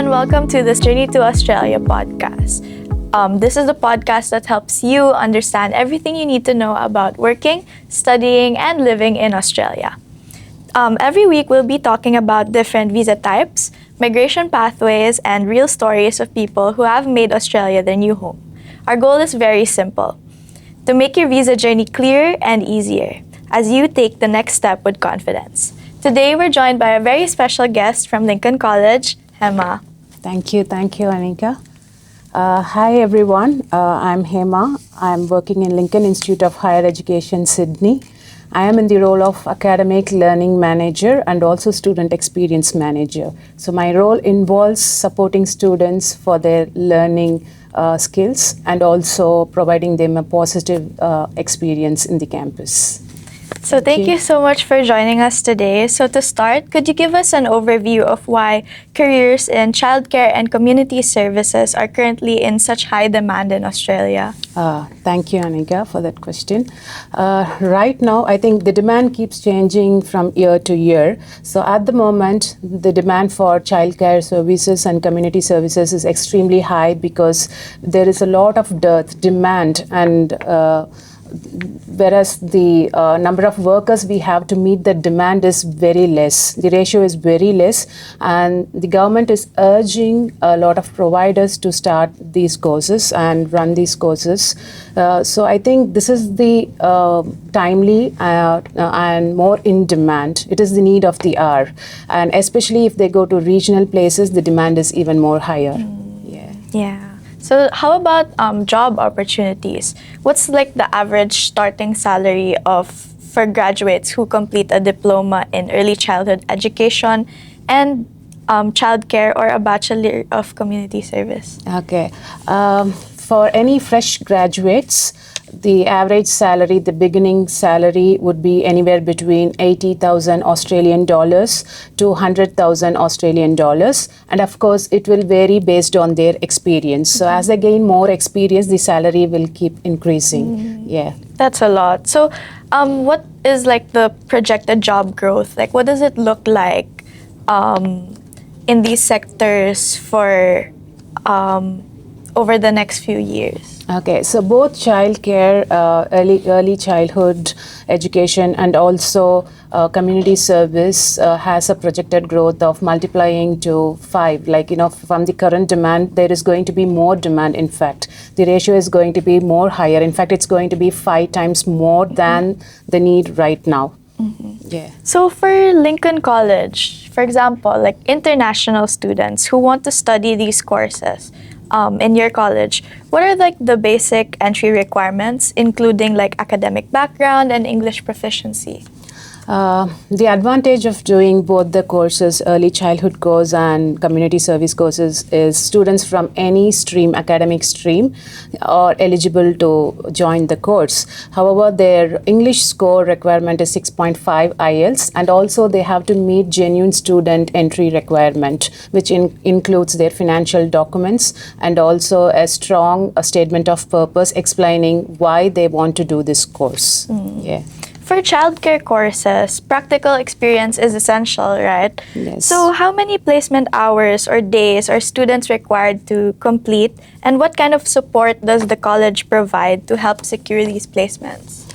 and welcome to this Journey to Australia podcast. This is the podcast that helps you understand everything you need to know about working, studying, and living in Australia. Every week, we'll be talking about different visa types, migration pathways, and real stories of people who have made Australia their new home. Our goal is very simple: to make your visa journey clearer and easier as you take the next step with confidence. Today, we're joined by a very special guest from Lincoln College, Hema. Thank you, Anika. Hi everyone, I'm Hema. I'm working in Lincoln Institute of Higher Education, Sydney. I am in the role of Academic Learning Manager and also Student Experience Manager. So my role involves supporting students for their learning skills and also providing them a positive experience in the campus. So thank you so much for joining us today. So to start, could you give us an overview of why careers in childcare and community services are currently in such high demand in Australia? Thank you, Anika, for that question. Right now, I think the demand keeps changing from year to year. So at the moment, the demand for childcare services and community services is extremely high because there is a lot of demand, and whereas the number of workers we have to meet the demand is very less. The ratio is very less, and the government is urging a lot of providers to start these courses and run these courses. So I think this is the timely and more in demand. It is the need of the hour, and especially if they go to regional places, the demand is even more higher. Yeah. So how about job opportunities? What's like the average starting salary for graduates who complete a diploma in early childhood education and childcare or a Bachelor of Community Service? Okay. For any fresh graduates, the average salary, the beginning salary would be anywhere between 80,000 Australian dollars to 100,000 Australian dollars. And of course, it will vary based on their experience. So as they gain more experience, the salary will keep increasing. Yeah. That's a lot. So what is like the projected job growth? Like what does it look like in these sectors for over the next few years? Okay, so both childcare, early childhood education, and also community service has a projected growth of multiplying to 5. Like, from the current demand, there is going to be more demand. In fact, the ratio is going to be more higher. In fact, it's going to be 5 times more than the need right now. Yeah. So for Lincoln College, for example, like international students who want to study these courses, in your college, what are like the basic entry requirements, including like academic background and English proficiency? The advantage of doing both the courses, early childhood course and community service courses, is students from any stream, academic stream, are eligible to join the course. However, their English score requirement is 6.5 IELTS, and also they have to meet genuine student entry requirement, which includes their financial documents and also a strong statement of purpose explaining why they want to do this course. Yeah. For childcare courses, practical experience is essential, right? Yes. So how many placement hours or days are students required to complete, and what kind of support does the college provide to help secure these placements?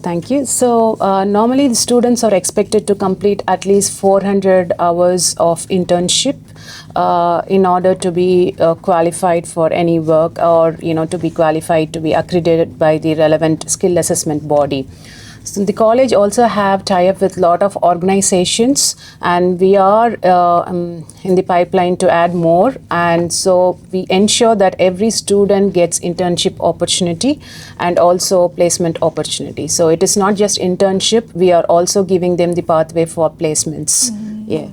Thank you. So normally the students are expected to complete at least 400 hours of internship in order to be qualified for any work, or to be qualified to be accredited by the relevant skill assessment body. So the college also have tie-up with a lot of organizations, and we are in the pipeline to add more. And so we ensure that every student gets internship opportunity and also placement opportunity. So it is not just internship, we are also giving them the pathway for placements. Yeah.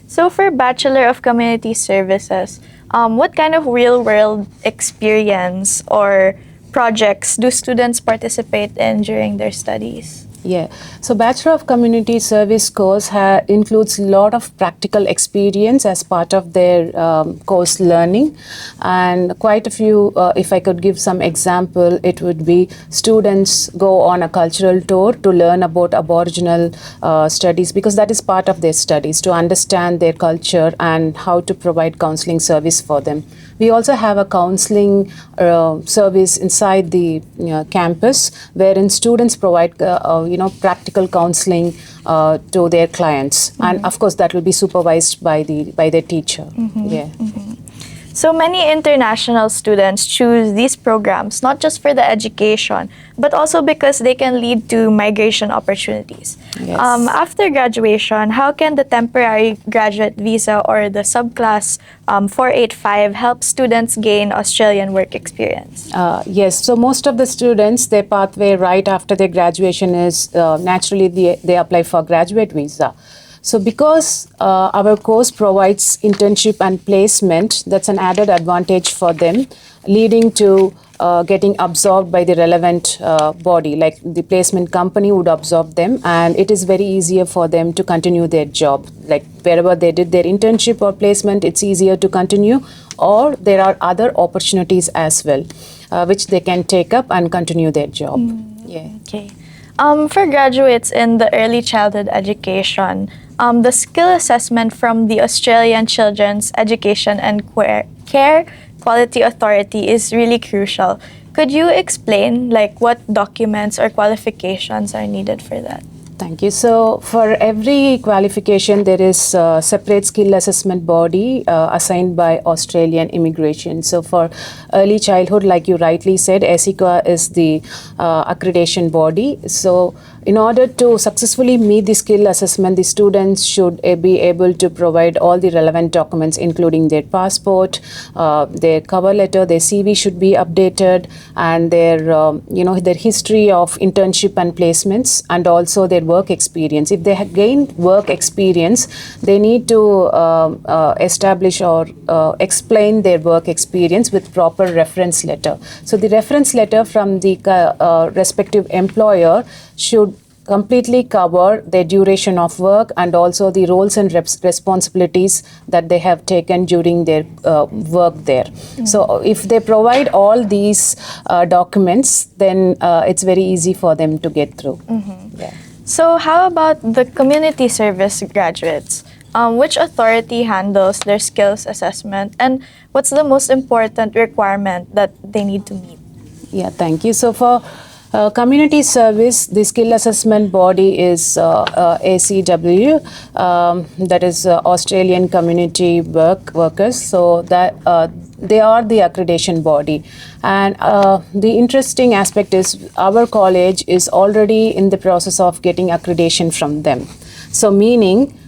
So for Bachelor of Community Services, what kind of real-world experience or projects do students participate in during their studies? Yeah, so Bachelor of Community Service course includes a lot of practical experience as part of their course learning, and quite a few, if I could give some example, it would be students go on a cultural tour to learn about Aboriginal studies, because that is part of their studies, to understand their culture and how to provide counseling service for them. We also have a counseling service inside the campus, wherein students provide practical counseling to their clients, and of course that will be supervised by their teacher. Yeah. So many international students choose these programs not just for the education, but also because they can lead to migration opportunities. Yes. After graduation, how can the temporary graduate visa or the subclass 485 help students gain Australian work experience? Yes, so most of the students, their pathway right after their graduation is naturally they apply for graduate visa. So because our course provides internship and placement, that's an added advantage for them, leading to getting absorbed by the relevant body, like the placement company would absorb them, and it is very easier for them to continue their job. Like wherever they did their internship or placement, it's easier to continue, or there are other opportunities as well, which they can take up and continue their job. Yeah. Okay. For graduates in the early childhood education, the skill assessment from the Australian Children's Education and Care Quality Authority is really crucial. Could you explain what documents or qualifications are needed for that? Thank you. So for every qualification, there is a separate skill assessment body assigned by Australian Immigration. So for early childhood, like you rightly said, ASICA is the accreditation body. So in order to successfully meet the skill assessment, the students should be able to provide all the relevant documents, including their passport, their cover letter, their CV should be updated, and their their history of internship and placements, and also their work experience. If they have gained work experience, they need to establish or explain their work experience with proper reference letter. So the reference letter from the respective employer should completely cover their duration of work and also the roles and responsibilities that they have taken during their work there. So if they provide all these documents, then it's very easy for them to get through. Yeah. So how about the community service graduates? Which authority handles their skills assessment, and what's the most important requirement that they need to meet? Yeah, thank you. So for community service, the skill assessment body is ACW, that is Australian Community Workers. So that they are the accreditation body. And the interesting aspect is our college is already in the process of getting accreditation from them. So meaning,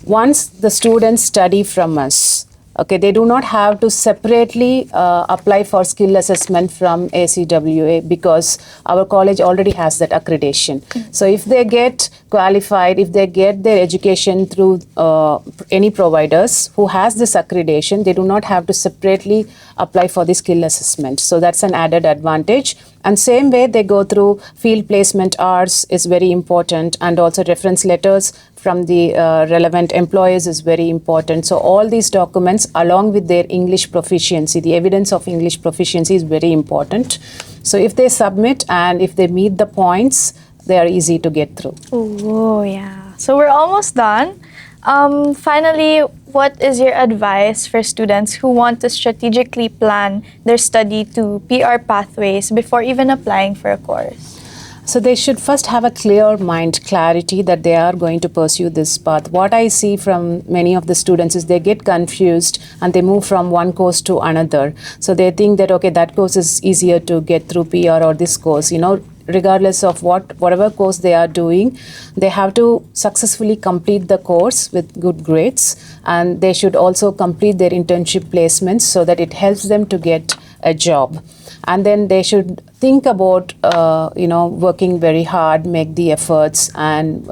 once the students study from us, okay, they do not have to separately apply for skill assessment from ACWA, because our college already has that accreditation. So if they get qualified, if they get their education through any providers who has this accreditation, they do not have to separately apply for the skill assessment. So that's an added advantage. And same way, they go through field placement hours is very important, and also reference letters from the relevant employers is very important. So all these documents, along with their English proficiency, the evidence of English proficiency is very important. So if they submit and if they meet the points, they are easy to get through. Oh, yeah. So we're almost done. Finally, what is your advice for students who want to strategically plan their study to PR pathways before even applying for a course? So they should first have a clear mind, clarity that they are going to pursue this path. What I see from many of the students is they get confused and they move from one course to another. So they think that, okay, that course is easier to get through PR, or this course, regardless of whatever course they are doing, they have to successfully complete the course with good grades, and they should also complete their internship placements so that it helps them to get a job. And then they should think about working very hard, make the efforts, and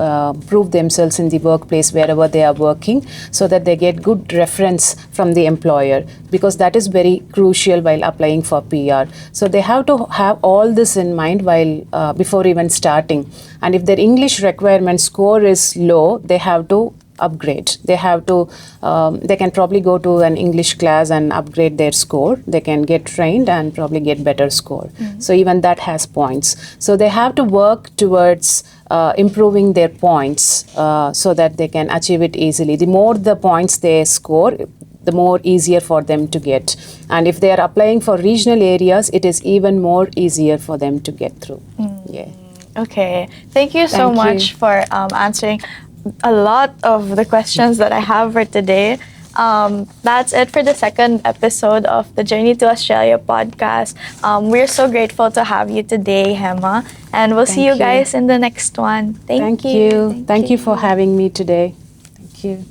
prove themselves in the workplace wherever they are working, so that they get good reference from the employer, because that is very crucial while applying for PR. So they have to have all this in mind while before even starting. And if their English requirement score is low, they have to upgrade. They have to they can probably go to an English class and upgrade their score. They can get trained and probably get better score. So even that has points. So they have to work towards improving their points so that they can achieve it easily. The more the points they score, the more easier for them to get. And if they are applying for regional areas, it is even more easier for them to get through. Yeah. Okay, thank you so Thank much you. for answering a lot of the questions that I have for today. That's it for the second episode of the Journey to Australia podcast. We're so grateful to have you today, Hema, and we'll see Thank you you. guys in the next one. Thank you. Thank you for having me today. Thank you.